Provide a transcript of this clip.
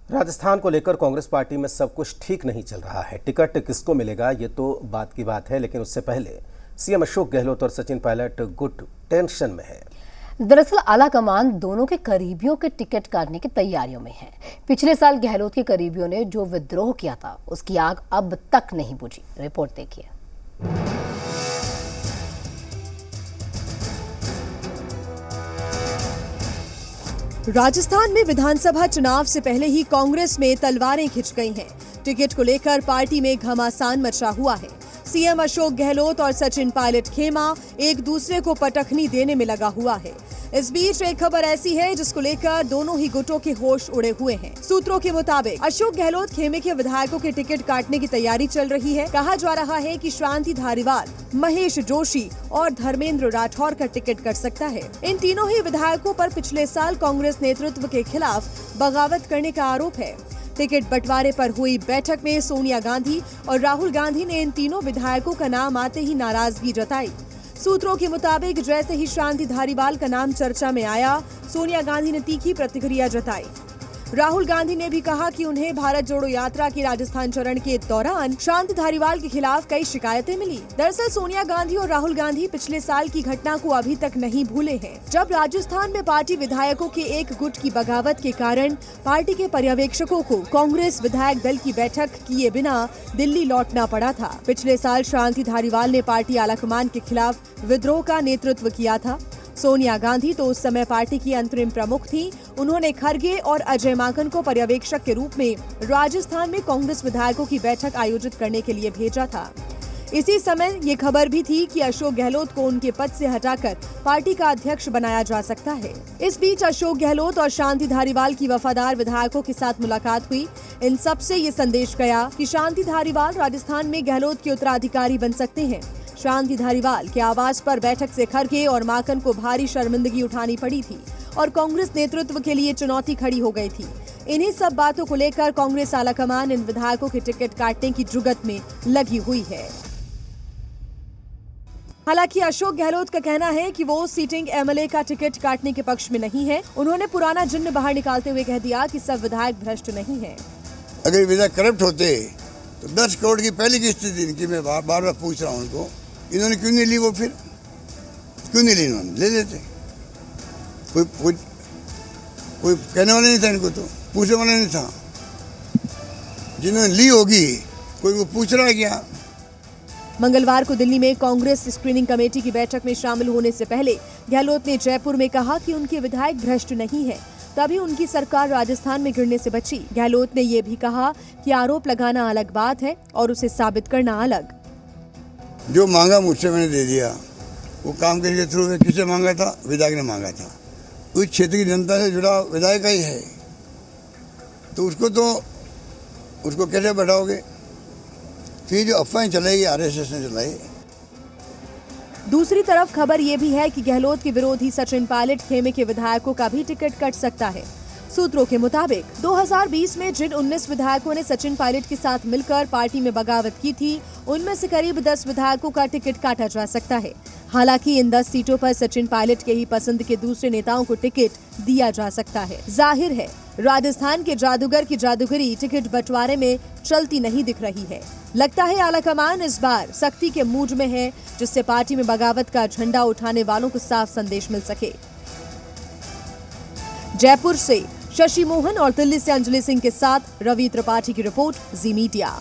राजस्थान को लेकर कांग्रेस पार्टी में सब कुछ ठीक नहीं चल रहा है। टिकट किसको मिलेगा ये तो बात की बात है, लेकिन उससे पहले सीएम अशोक गहलोत और सचिन पायलट गुट टेंशन में है। दरअसल आला कमान दोनों के करीबियों के टिकट काटने की तैयारियों में है। पिछले साल गहलोत के करीबियों ने जो विद्रोह किया था उसकी आग अब तक नहीं बुझी। रिपोर्ट देखिए। राजस्थान में विधानसभा चुनाव से पहले ही कांग्रेस में तलवारें खिंच गई हैं। टिकट को लेकर पार्टी में घमासान मचा हुआ है। सीएम अशोक गहलोत और सचिन पायलट खेमा एक दूसरे को पटखनी देने में लगा हुआ है। इस बीच एक खबर ऐसी है जिसको लेकर दोनों ही गुटों के होश उड़े हुए हैं। सूत्रों के मुताबिक अशोक गहलोत खेमे के विधायकों के टिकट काटने की तैयारी चल रही है। कहा जा रहा है कि शांति धारीवाल, महेश जोशी और धर्मेंद्र राठौर का टिकट कट सकता है। इन तीनों ही विधायकों पर पिछले साल कांग्रेस नेतृत्व के खिलाफ बगावत करने का आरोप है। टिकट बंटवारे पर हुई बैठक में सोनिया गांधी और राहुल गांधी ने इन तीनों विधायकों का नाम आते ही नाराजगी जताई। सूत्रों के मुताबिक जैसे ही शांति धारीवाल का नाम चर्चा में आया, सोनिया गांधी ने तीखी प्रतिक्रिया जताई। राहुल गांधी ने भी कहा कि उन्हें भारत जोड़ो यात्रा के राजस्थान चरण के दौरान शांति धारीवाल के खिलाफ कई शिकायतें मिली। दरअसल सोनिया गांधी और राहुल गांधी पिछले साल की घटना को अभी तक नहीं भूले हैं, जब राजस्थान में पार्टी विधायकों के एक गुट की बगावत के कारण पार्टी के पर्यवेक्षकों को कांग्रेस विधायक दल की बैठक किए बिना दिल्ली लौटना पड़ा था। पिछले साल शांति धारीवाल ने पार्टी आलाकमान के खिलाफ विद्रोह का नेतृत्व किया था। सोनिया गांधी तो उस समय पार्टी की अंतरिम प्रमुख थी। उन्होंने खरगे और अजय माकन को पर्यवेक्षक के रूप में राजस्थान में कांग्रेस विधायकों की बैठक आयोजित करने के लिए भेजा था। इसी समय ये खबर भी थी कि अशोक गहलोत को उनके पद से हटाकर पार्टी का अध्यक्ष बनाया जा सकता है। इस बीच अशोक गहलोत और शांति धारीवाल की वफादार विधायकों के साथ मुलाकात हुई। इन सब से ये संदेश गया कि शांति धारीवाल राजस्थान में गहलोत के उत्तराधिकारी बन सकते हैं। शांति धारीवाल के आवाज पर बैठक से खरगे और माकन को भारी शर्मिंदगी उठानी पड़ी थी और कांग्रेस नेतृत्व के लिए चुनौती खड़ी हो गई थी। इन्हीं सब बातों को लेकर कांग्रेस आलाकमान इन विधायकों के टिकट काटने की जुगत में लगी हुई है। हालांकि अशोक गहलोत का कहना है कि वो सीटिंग एमएलए का टिकट काटने के पक्ष में नहीं है। उन्होंने पुराना जिन्न बाहर निकालते हुए कह दिया कि सब विधायक भ्रष्ट नहीं है। अगर विधायक करप्ट होते तो 10 करोड़ की पहली किस्त थी इनकी। मैं बार बार पूछ रहा हूँ उनको, इन्होंने क्यों नहीं ली? वो फिर क्यों नहीं ली? इन्होंने ले लेते। कोई कहने वाला नहीं था इनको, तो पूछने वाला नहीं था। जिन्होंने ली होगी कोई वो पूछ रहा है क्या? मंगलवार को दिल्ली में कांग्रेस स्क्रीनिंग कमेटी की बैठक में शामिल होने से पहले गहलोत ने जयपुर में कहा कि उनके विधायक भ्रष्ट नहीं है, तभी उनकी सरकार राजस्थान में गिरने से बची। गहलोत ने ये भी कहा कि आरोप लगाना अलग बात है और उसे साबित करना अलग। जो मांगा मुझसे मैंने दे दिया। वो काम करने के थ्रू किससे मांगा था? विधायक ने मांगा था। उस क्षेत्र की जनता से जुड़ा विधायक ही है, तो उसको कैसे बढ़ाओगे? फिर जो अफवाहें चलाई आरएसएस ने चलाई। दूसरी तरफ खबर ये भी है कि गहलोत के विरोधी सचिन पायलट खेमे के विधायकों का भी टिकट कट सकता है। सूत्रों के मुताबिक 2020 में जिन 19 विधायकों ने सचिन पायलट के साथ मिलकर पार्टी में बगावत की थी, उनमें से करीब 10 विधायकों का टिकट काटा जा सकता है। हालांकि इन 10 सीटों पर सचिन पायलट के ही पसंद के दूसरे नेताओं को टिकट दिया जा सकता है। जाहिर है राजस्थान के जादूगर की जादूगरी टिकट बंटवारे में चलती नहीं दिख रही है। लगता है आलाकमान इस बार सख्ती के मूड में है, जिससे पार्टी में बगावत का झंडा उठाने वालों को साफ संदेश मिल सके। जयपुर से शशि मोहन और दिल्ली से अंजलि सिंह के साथ रवि त्रिपाठी की रिपोर्ट, जी मीडिया।